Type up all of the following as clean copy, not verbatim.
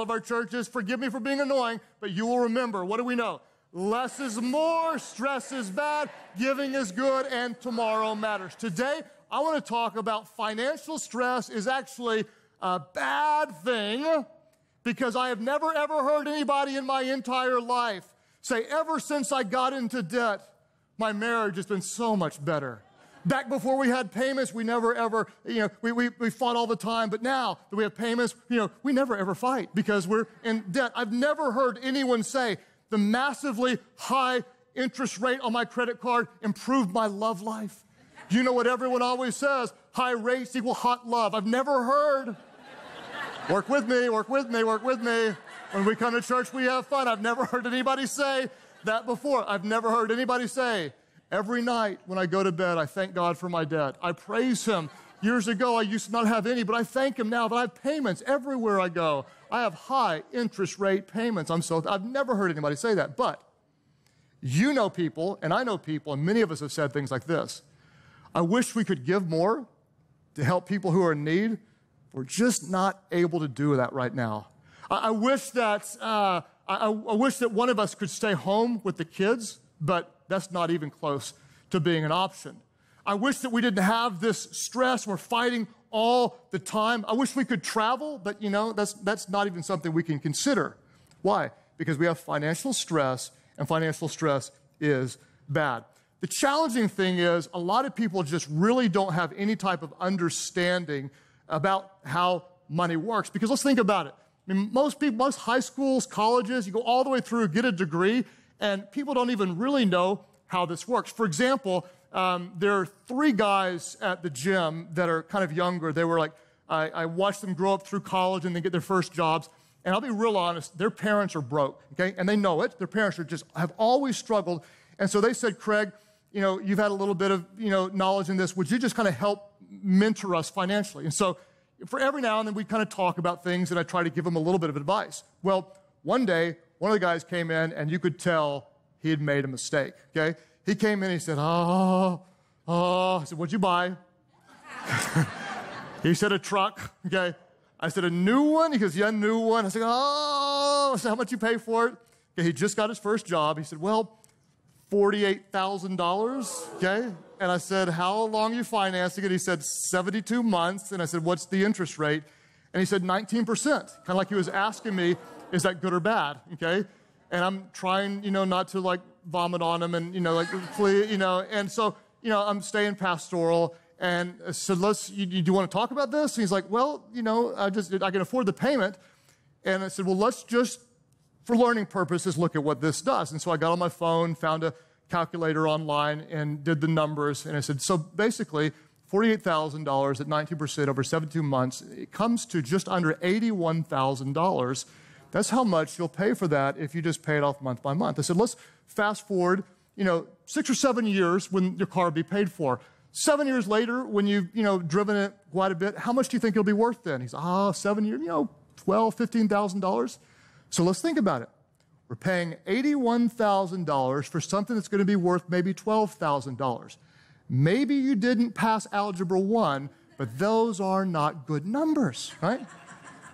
all of our churches. Forgive me for being annoying, but you will remember. What do we know? Less is more, stress is bad, giving is good, and tomorrow matters. Today, I want to talk about financial stress is actually a bad thing, because I have never, ever heard anybody in my entire life say, ever since I got into debt, my marriage has been so much better. Back before we had payments, we never, ever, we fought all the time. But now that we have payments, we never, ever fight because we're in debt. I've never heard anyone say, the massively high interest rate on my credit card improved my love life. You know what everyone always says? High rates equal hot love. I've never heard. Work with me, work with me, work with me. When we come to church, we have fun. I've never heard anybody say that before. I've never heard anybody say, every night when I go to bed, I thank God for my debt. I praise Him. Years ago, I used to not have any, but I thank Him now that I have payments everywhere I go. I have high interest rate payments. I've never heard anybody say that. But you know people, and I know people, and many of us have said things like this. I wish we could give more to help people who are in need. We're just not able to do that right now. I wish that one of us could stay home with the kids, but that's not even close to being an option. I wish that we didn't have this stress. We're fighting all the time. I wish we could travel, but that's not even something we can consider. Why? Because we have financial stress, and financial stress is bad. The challenging thing is a lot of people just really don't have any type of understanding about how money works. Because let's think about it. I mean, most people, most high schools, colleges, you go all the way through, get a degree, and people don't even really know how this works. For example, there are 3 guys at the gym that are kind of younger. They were like, I watched them grow up through college and then get their first jobs. And I'll be real honest, their parents are broke, okay? And they know it. Their parents have always struggled. And so they said, Craig, you've had a little bit of, knowledge in this. Would you just kind of help mentor us financially? And so for every now and then, we kind of talk about things, and I try to give them a little bit of advice. Well, one day, one of the guys came in, and you could tell he had made a mistake, okay? He came in, and he said, I said, what'd you buy? He said, a truck, okay? I said, a new one? He goes, yeah, a new one. I said, I said, how much you pay for it? Okay, he just got his first job. He said, well, $48,000, okay? And I said, how long are you financing it? He said, 72 months. And I said, what's the interest rate? And he said, 19%. Kind of like he was asking me, is that good or bad, okay? And I'm trying, not to like vomit on him and, flee, And so, I'm staying pastoral. And I said, do you want to talk about this? And he's like, well, I can afford the payment. And I said, well, let's just, for learning purposes, look at what this does. And so I got on my phone, found a calculator online, and did the numbers. And I said, so basically, $48,000 at 19% over 72 months, it comes to just under $81,000. That's how much you'll pay for that if you just pay it off month by month. I said, let's fast forward, 6 or 7 years when your car will be paid for. 7 years later, when you've, driven it quite a bit, how much do you think it'll be worth then? He's, 7 years, $12,000, $15,000. So let's think about it. We're paying $81,000 for something that's going to be worth maybe $12,000. Maybe you didn't pass Algebra 1, but those are not good numbers, right?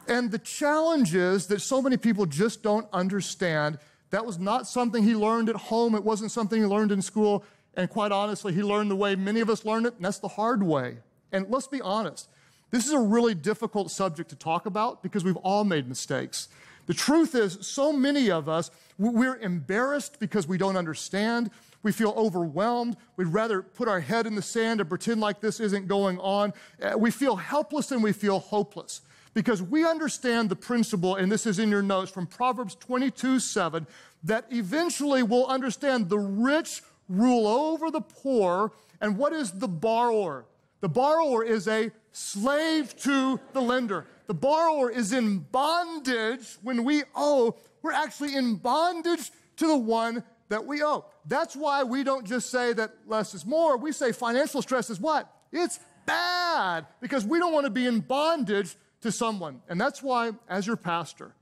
And the challenge is that so many people just don't understand that was not something he learned at home. It wasn't something he learned in school. And quite honestly, he learned the way many of us learn it, and that's the hard way. And let's be honest. This is a really difficult subject to talk about because we've all made mistakes. The truth is, so many of us, we're embarrassed because we don't understand. We feel overwhelmed. We'd rather put our head in the sand and pretend like this isn't going on. We feel helpless and we feel hopeless because we understand the principle, and this is in your notes from Proverbs 22:7, that eventually we'll understand the rich rule over the poor. And what is the borrower? The borrower is a slave to the lender. The borrower is in bondage when we owe. We're actually in bondage to the one that we owe. That's why we don't just say that less is more. We say financial stress is what? It's bad, because we don't want to be in bondage to someone. And that's why, as your pastor,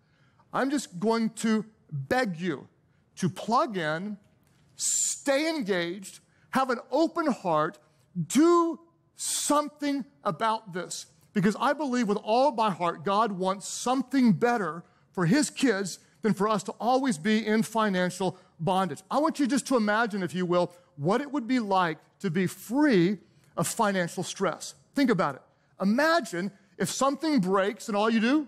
I'm just going to beg you to plug in, stay engaged, have an open heart, do something about this. Because I believe with all of my heart, God wants something better for his kids than for us to always be in financial bondage. I want you just to imagine, if you will, what it would be like to be free of financial stress. Think about it. Imagine if something breaks and all you do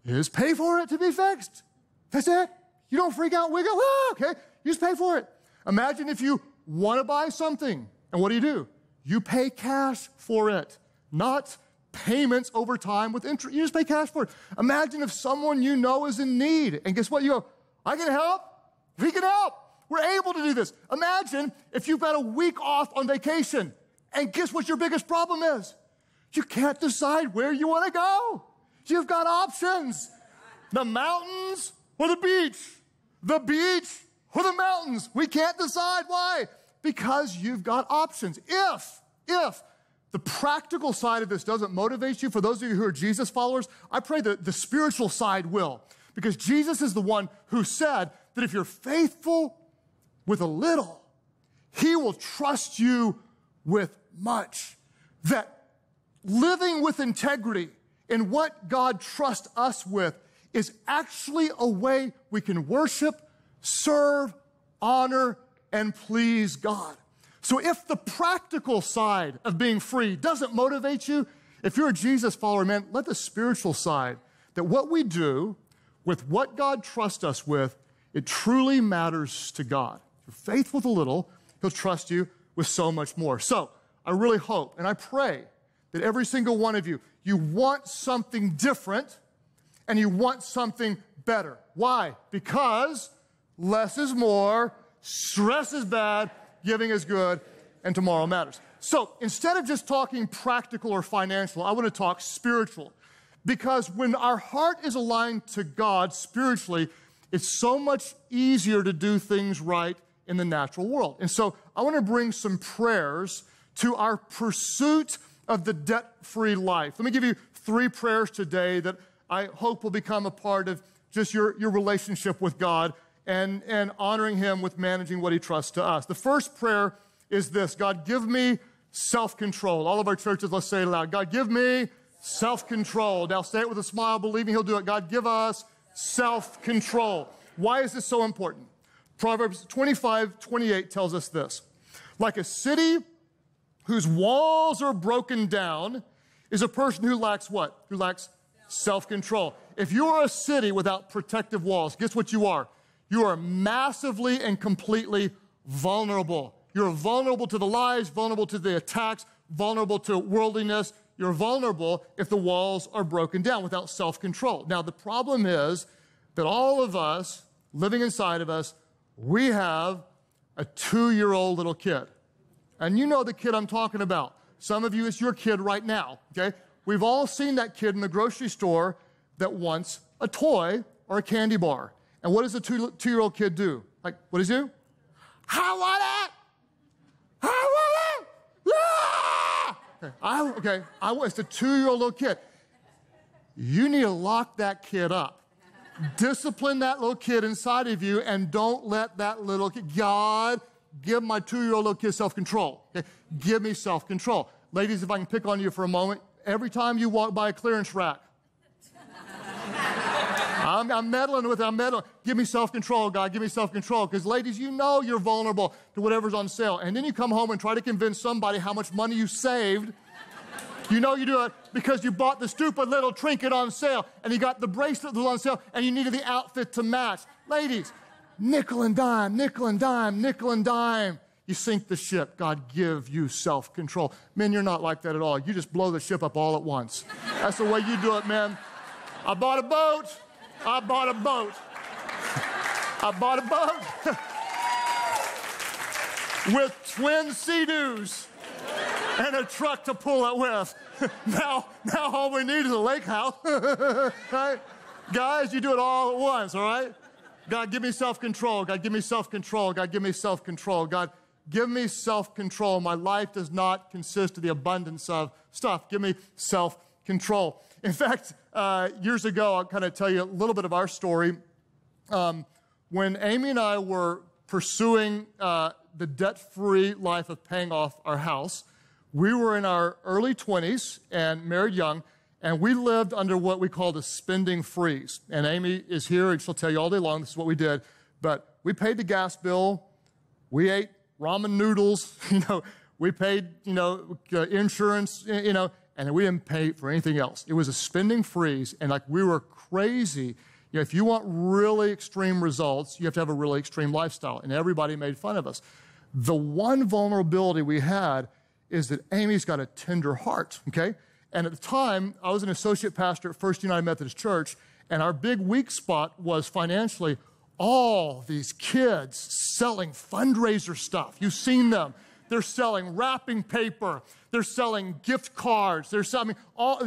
is pay for it to be fixed. That's it. You don't freak out, wiggle, okay. You just pay for it. Imagine if you want to buy something, and what do? You pay cash for it, not payments over time with interest. You just pay cash for it. Imagine if someone you know is in need, and guess what? You go, I can help. We can help. We're able to do this. Imagine if you've got a week off on vacation, and guess what your biggest problem is? You can't decide where you want to go. You've got options. The mountains or the beach. The beach or the mountains. We can't decide. Why? Because you've got options. If the practical side of this doesn't motivate you, for those of you who are Jesus followers, I pray that the spiritual side will. Because Jesus is the one who said that if you're faithful with a little, he will trust you with much. That living with integrity in what God trusts us with is actually a way we can worship, serve, honor, and please God. So if the practical side of being free doesn't motivate you, if you're a Jesus follower, man, let the spiritual side, that what we do with what God trusts us with, it truly matters to God. If you're faithful with a little, he'll trust you with so much more. So I really hope and I pray that every single one of you, you want something different and you want something better. Why? Because less is more, stress is bad, giving is good, and tomorrow matters. So instead of just talking practical or financial, I want to talk spiritual. Because when our heart is aligned to God spiritually, it's so much easier to do things right in the natural world. And so I want to bring some prayers to our pursuit of the debt-free life. Let me give you 3 prayers today that I hope will become a part of just your relationship with God and honoring him with managing what he trusts to us. The first prayer is this: God, give me self-control. All of our churches, let's say it aloud. God, give me self-control. Now say it with a smile, believing he'll do it. God, give us self-control. Why is this so important? Proverbs 25:28 tells us this: like a city whose walls are broken down is a person who lacks what? Who lacks self-control. If you're a city without protective walls, guess what you are? You are massively and completely vulnerable. You're vulnerable to the lies, vulnerable to the attacks, vulnerable to worldliness. You're vulnerable if the walls are broken down without self-control. Now, the problem is that all of us, living inside of us, we have a 2-year-old little kid. And you know the kid I'm talking about. Some of you, it's your kid right now, okay? We've all seen that kid in the grocery store that wants a toy or a candy bar. And what does a 2-year-old kid do? Like, what does he do? I want it! I want it! Yeah! It's a 2-year-old little kid. You need to lock that kid up. Discipline that little kid inside of you and don't let that little kid, God, give my 2-year-old little kid self-control. Okay? Give me self-control. Ladies, if I can pick on you for a moment, every time you walk by a clearance rack, I'm meddling with it. I'm meddling. Give me self-control, God. Give me self-control. Because ladies, you know you're vulnerable to whatever's on sale. And then you come home and try to convince somebody how much money you saved. You know you do it because you bought the stupid little trinket on sale and you got the bracelet that was on sale and you needed the outfit to match. Ladies, nickel and dime, nickel and dime, nickel and dime. You sink the ship. God, give you self-control. Men, you're not like that at all. You just blow the ship up all at once. That's the way you do it, man. I bought a boat. I bought a boat. I bought a boat with twin Sea-Doos and a truck to pull it with. Now all we need is a lake house. Right? Guys, you do it all at once, all right? God, give me self-control. God, give me self-control. God, give me self-control. God, give me self-control. My life does not consist of the abundance of stuff. Give me self-control. In fact, years ago, I'll kind of tell you a little bit of our story. When Amy and I were pursuing the debt-free life of paying off our house, we were in our early 20s and married young, And we lived under what we called a spending freeze. And Amy is here, and she'll tell you all day long this is what we did. But we paid the gas bill. We ate ramen noodles. We paid, insurance, and we didn't pay for anything else. It was a spending freeze, and like we were crazy. If you want really extreme results, you have to have a really extreme lifestyle. And everybody made fun of us. The one vulnerability we had is that Amy's got a tender heart, okay? And at the time, I was an associate pastor at First United Methodist Church, and our big weak spot was financially all these kids selling fundraiser stuff. You've seen them. They're selling wrapping paper. They're selling gift cards. They're selling all,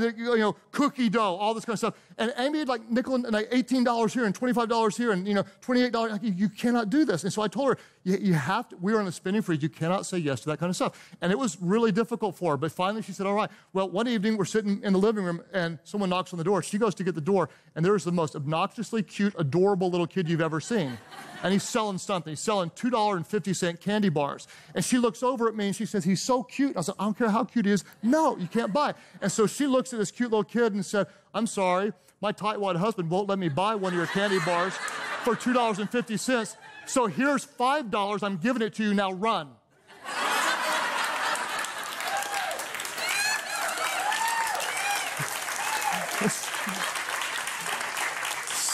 cookie dough, all this kind of stuff. And Amy had like nickel and like $18 here and $25 here and $28. Like, you cannot do this. And so I told her, you have to. We were on a spending freeze. You cannot say yes to that kind of stuff. And it was really difficult for her. But finally, she said, "All right." Well, one evening we're sitting in the living room and someone knocks on the door. She goes to get the door, and there's the most obnoxiously cute, adorable little kid you've ever seen. And he's selling something. He's selling $2.50 candy bars. And she looks over at me and she says, "He's so cute." And I said, "I don't care how cute he is. No, you can't buy." And so she looks at this cute little kid and said, "I'm sorry, my tightwad husband won't let me buy one of your candy bars for $2.50. So here's $5. I'm giving it to you. Now run."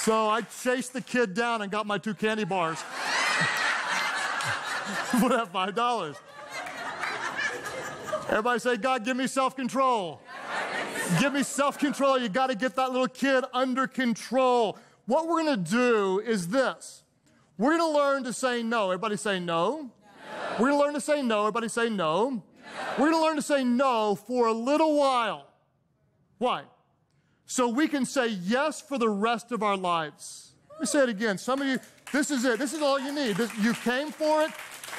So I chased the kid down and got my 2 candy bars for that $5. Everybody say, "God, give me self-control." Give me self-control. You got to get that little kid under control. What we're going to do is this. We're going to learn to say no. Everybody say no. We're going to learn to say no. Everybody say no. We're going to learn to say no for a little while. Why? So we can say yes for the rest of our lives. Let me say it again. Some of you, this is it. This is all you need. You came for it,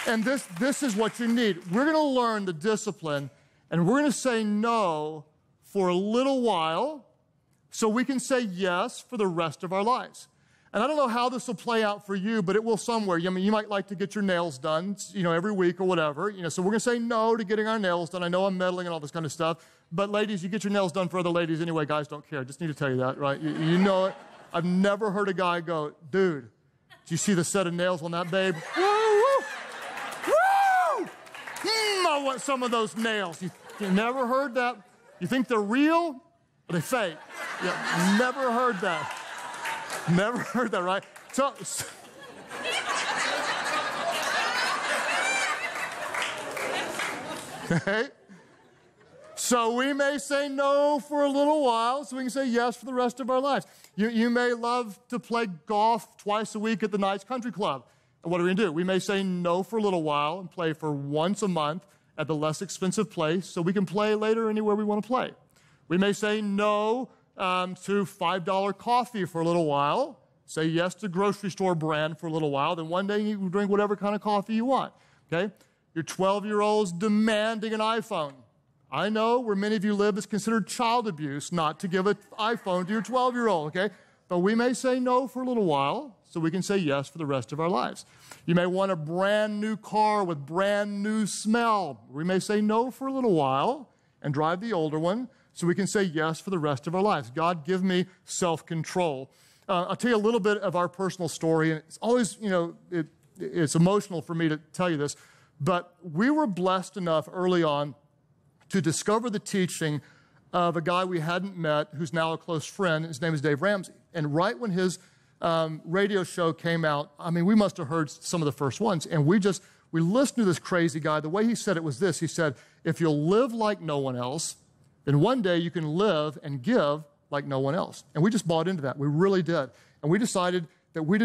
and this is what you need. We're going to learn the discipline, and we're going to say no for a little while so we can say yes for the rest of our lives. And I don't know how this will play out for you, but it will somewhere. I mean, you might like to get your nails done, every week or whatever. So we're going to say no to getting our nails done. I know I'm meddling and all this kind of stuff. But ladies, you get your nails done for other ladies anyway. Guys don't care. Just need to tell you that, right? You know it. I've never heard a guy go, "Dude, did you see the set of nails on that babe? Woo, woo, woo! I want some of those nails." You never heard that? You think they're real? Or they fake? Yeah, never heard that. Never heard that, right? So okay. So we may say no for a little while so we can say yes for the rest of our lives. You may love to play golf twice a week at the Knights Country Club. And what are we going to do? We may say no for a little while and play for once a month at the less expensive place so we can play later anywhere we want to play. We may say no to $5 coffee for a little while, say yes to grocery store brand for a little while, then one day you can drink whatever kind of coffee you want, okay? Your 12-year-old's demanding an iPhone. I know where many of you live, it's considered child abuse not to give an iPhone to your 12-year-old, okay? But we may say no for a little while so we can say yes for the rest of our lives. You may want a brand new car with brand new smell. We may say no for a little while and drive the older one so we can say yes for the rest of our lives. God, give me self-control. I'll tell you a little bit of our personal story, and it's always, it's emotional for me to tell you this, but we were blessed enough early on to discover the teaching of a guy we hadn't met who's now a close friend. His name is Dave Ramsey. And right when his radio show came out, I mean, we must have heard some of the first ones, and we listened to this crazy guy. The way he said it was this. He said, "If you'll live like no one else, then one day you can live and give like no one else." And we just bought into that. We really did. And we decided that we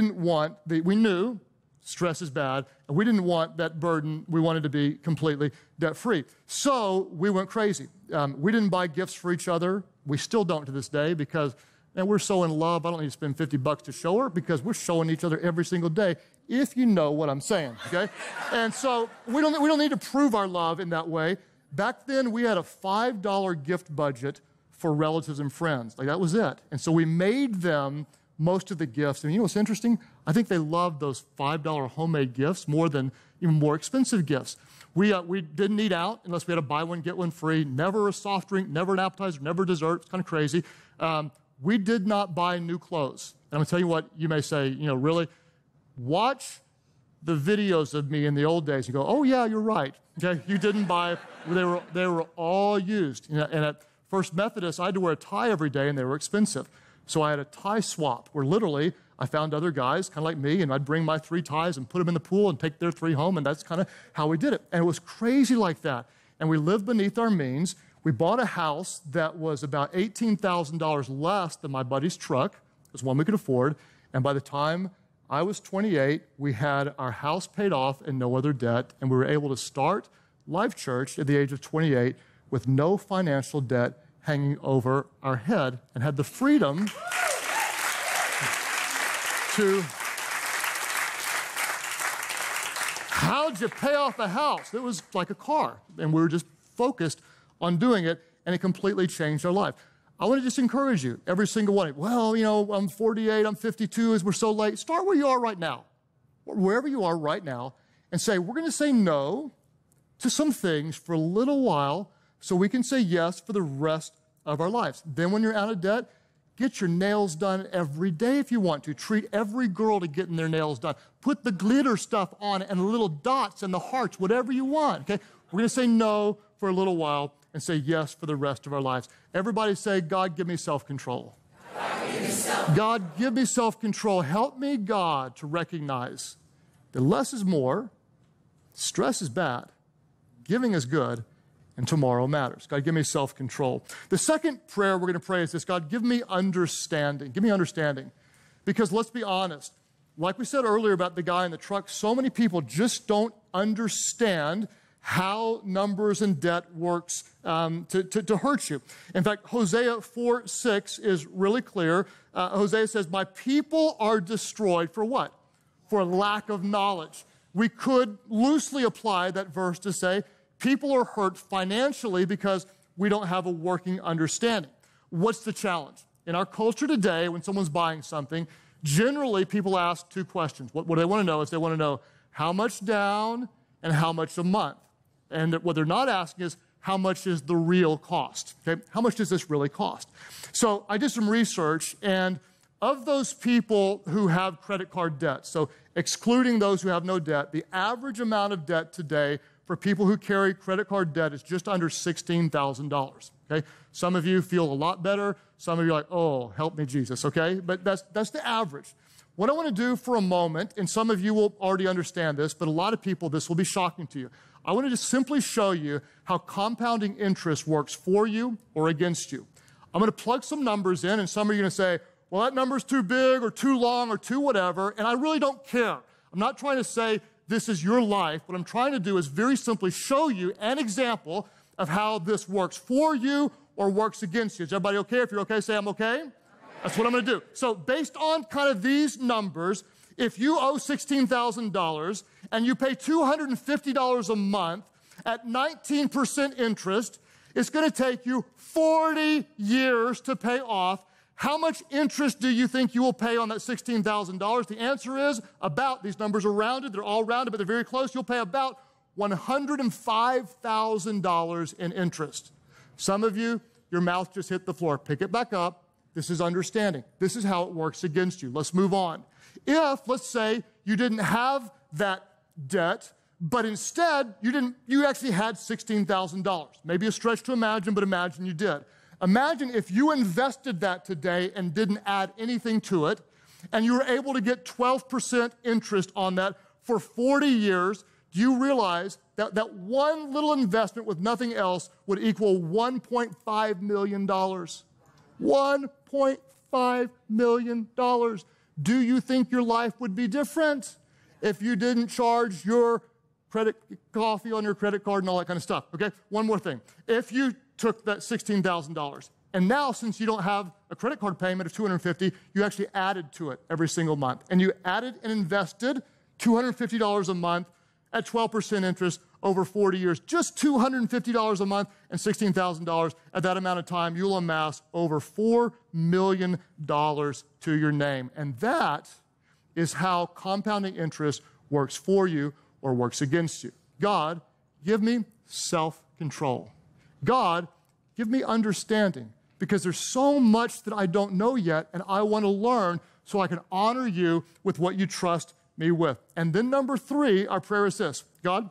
knew stress is bad, and we didn't want that burden. We wanted to be completely debt-free. So we went crazy. We didn't buy gifts for each other. We still don't to this day because, man, we're so in love. I don't need to spend $50 to show her because we're showing each other every single day, if you know what I'm saying, okay? And so we don't need to prove our love in that way. Back then, we had a $5 gift budget for relatives and friends. Like, that was it. And so we made them most of the gifts. And you know what's interesting? I think they loved those $5 homemade gifts more than even more expensive gifts. We didn't eat out unless we had a buy one, get one free, never a soft drink, never an appetizer, never dessert. It's kind of crazy. We did not buy new clothes. And I'm going to tell you what, you may say, really? Watch the videos of me in the old days. You go, oh, yeah, you're right. Okay, you didn't buy, they were all used. And at First Methodist, I had to wear a tie every day, and they were expensive. So I had a tie swap where literally I found other guys kind of like me, and I'd bring my 3 ties and put them in the pool and take their 3 home, and that's kind of how we did it. And it was crazy like that. And we lived beneath our means. We bought a house that was about $18,000 less than my buddy's truck. It was one we could afford. And by the time I was 28, we had our house paid off and no other debt, and we were able to start Life Church at the age of 28 with no financial debt hanging over our head, and had the freedom to... How'd you pay off a house? It was like a car, and we were just focused on doing it, and it completely changed our life. I want to just encourage you, every single one. Well, I'm 48, I'm 52, we're so late. Start where you are right now, wherever you are right now, and say, we're going to say no to some things for a little while so we can say yes for the rest of our lives. Then when you're out of debt, get your nails done every day if you want to. Treat every girl to getting their nails done. Put the glitter stuff on and the little dots and the hearts, whatever you want, okay? We're going to say no for a little while and say yes for the rest of our lives. Everybody say, God, give me self-control. God, give me self-control. Help me, God, to recognize that less is more, stress is bad, giving is good, and tomorrow matters. God, give me self-control. The second prayer we're going to pray is this: God, give me understanding. Give me understanding. Because let's be honest, like we said earlier about the guy in the truck, so many people just don't understand how numbers and debt works to hurt you. In fact, Hosea 4:6 is really clear. Hosea says, my people are destroyed for what? For lack of knowledge. We could loosely apply that verse to say, people are hurt financially because we don't have a working understanding. What's the challenge? In our culture today, when someone's buying something, generally people ask 2 questions. What they want to know is they want to know how much down and how much a month. And what they're not asking is how much is the real cost? Okay? How much does this really cost? So I did some research, and of those people who have credit card debt, so excluding those who have no debt, the average amount of debt today for people who carry credit card debt is just under $16,000, okay? Some of you feel a lot better. Some of you are like, oh, help me, Jesus, okay? But that's the average. What I want to do for a moment, and some of you will already understand this, but a lot of people, this will be shocking to you. I want to just simply show you how compounding interest works for you or against you. I'm going to plug some numbers in, and some of you are going to say, well, that number's too big or too long or too whatever, and I really don't care. I'm not trying to say this is your life. What I'm trying to do is very simply show you an example of how this works for you or works against you. Is everybody okay? If you're okay, say I'm okay. That's what I'm going to do. So based on kind of these numbers, if you owe $16,000 and you pay $250 a month at 19% interest, it's going to take you 40 years to pay off. How much interest do you think you will pay on that $16,000? The answer is about, these numbers are rounded, they're all rounded, but they're very close. You'll pay about $105,000 in interest. Some of you, your mouth just hit the floor. Pick it back up. This is understanding. This is how it works against you. Let's move on. If, let's say, you didn't have that debt, but instead you actually had $16,000. Maybe a stretch to imagine, but imagine you did. Imagine if you invested that today and didn't add anything to it, and you were able to get 12% interest on that for 40 years. Do you realize that one little investment with nothing else would equal $1.5 million? $1.5 million. Do you think your life would be different if you didn't charge your coffee on your credit card and all that kind of stuff? Okay, one more thing. If you took that $16,000, and now since you don't have a credit card payment of $250, you actually added to it every single month, and you added and invested $250 a month at 12% interest over 40 years, just $250 a month and $16,000. At that amount of time, you'll amass over $4 million to your name. And that is how compounding interest works for you or works against you. God, give me self-control. God, give me understanding, because there's so much that I don't know yet, and I want to learn so I can honor you with what you trust me with. And then number 3, our prayer is this: God,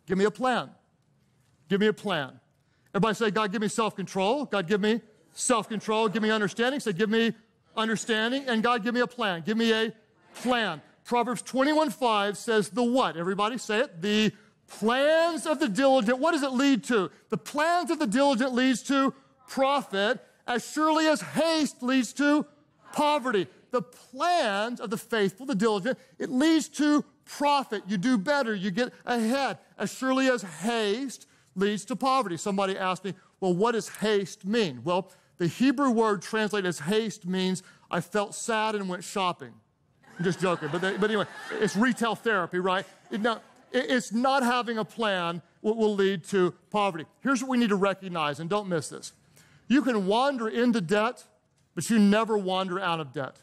give me a plan. Give me a plan. Everybody say, God, give me self-control. God, give me self-control. Give me understanding. Say, give me understanding. And God, give me a plan. Give me a plan. Proverbs 21:5 says the what? Everybody say it. The plans of the diligent. What does it lead to? The plans of the diligent leads to profit, as surely as haste leads to poverty. The plans of the faithful, the diligent, it leads to profit. You do better. You get ahead. As surely as haste leads to poverty. Somebody asked me, well, what does haste mean? Well, the Hebrew word translated as haste means I felt sad and went shopping. I'm just joking. But anyway, it's retail therapy, right? It's not having a plan what will lead to poverty. Here's what we need to recognize, and don't miss this. You can wander into debt, but you never wander out of debt.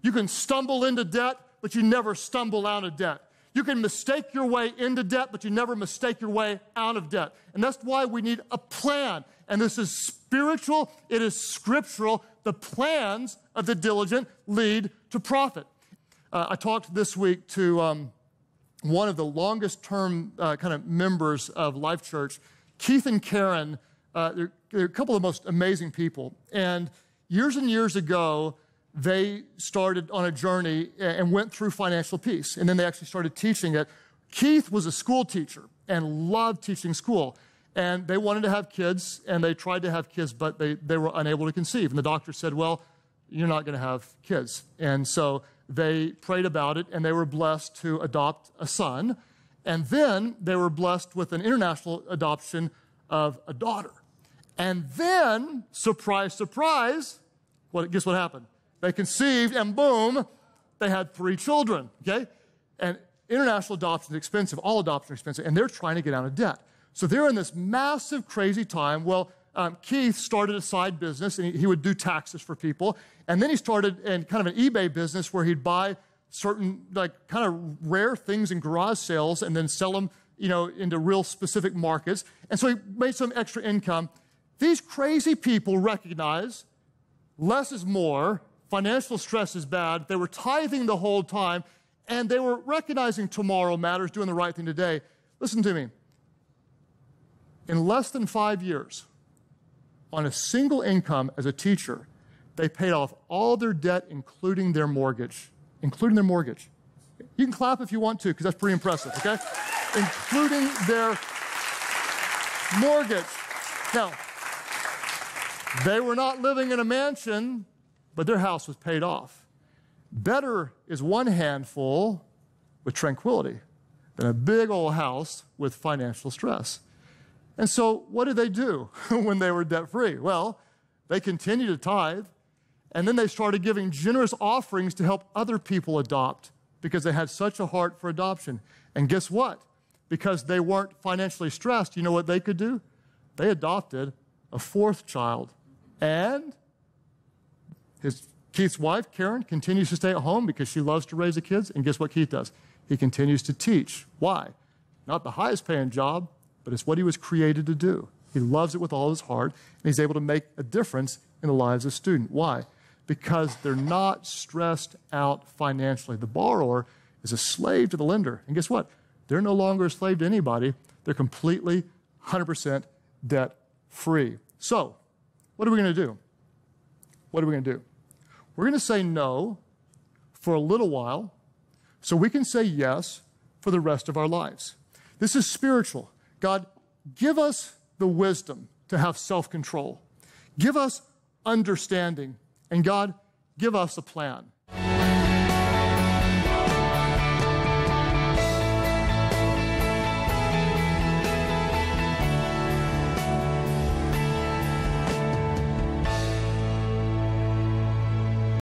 You can stumble into debt, but you never stumble out of debt. You can mistake your way into debt, but you never mistake your way out of debt. And that's why we need a plan. And this is spiritual. It is scriptural. The plans of the diligent lead to profit. I talked this week to one of the longest-term kind of members of Life Church, Keith and Karen. They're a couple of the most amazing people. And years ago, they started on a journey and went through financial peace. And then they actually started teaching it. Keith was a school teacher and loved teaching school. And they wanted to have kids, and they tried to have kids, but they were unable to conceive. And the doctor said, well, you're not going to have kids. And so they prayed about it, and they were blessed to adopt a son. And then they were blessed with an international adoption of a daughter. And then, surprise, surprise, guess what happened? They conceived, and boom, they had 3 children, okay? And international adoption is expensive. All adoption is expensive, and they're trying to get out of debt. So they're in this massive, crazy time. Well, Keith started a side business, and he would do taxes for people. And then he started in kind of an eBay business where he'd buy certain, like, kind of rare things in garage sales and then sell them, into real specific markets. And so he made some extra income. These crazy people recognize less is more. Financial stress is bad. They were tithing the whole time, and they were recognizing tomorrow matters, doing the right thing today. Listen to me. In less than 5 years, on a single income as a teacher, they paid off all their debt, including their mortgage. Including their mortgage. You can clap if you want to, because that's pretty impressive, okay? Including their mortgage. Now, they were not living in a mansion, but their house was paid off. Better is one handful with tranquility than a big old house with financial stress. And so what did they do when they were debt-free? Well, they continued to tithe, and then they started giving generous offerings to help other people adopt because they had such a heart for adoption. And guess what? Because they weren't financially stressed, you know what they could do? They adopted a 4th child. And Keith's wife, Karen, continues to stay at home because she loves to raise the kids. And guess what Keith does? He continues to teach. Why? Not the highest paying job, but it's what he was created to do. He loves it with all his heart, and he's able to make a difference in the lives of students. Why? Because they're not stressed out financially. The borrower is a slave to the lender. And guess what? They're no longer a slave to anybody. They're completely, 100% debt-free. So, what are we going to do? What are we going to do? We're going to say no for a little while so we can say yes for the rest of our lives. This is spiritual. God, give us the wisdom to have self-control. Give us understanding. And God, give us a plan.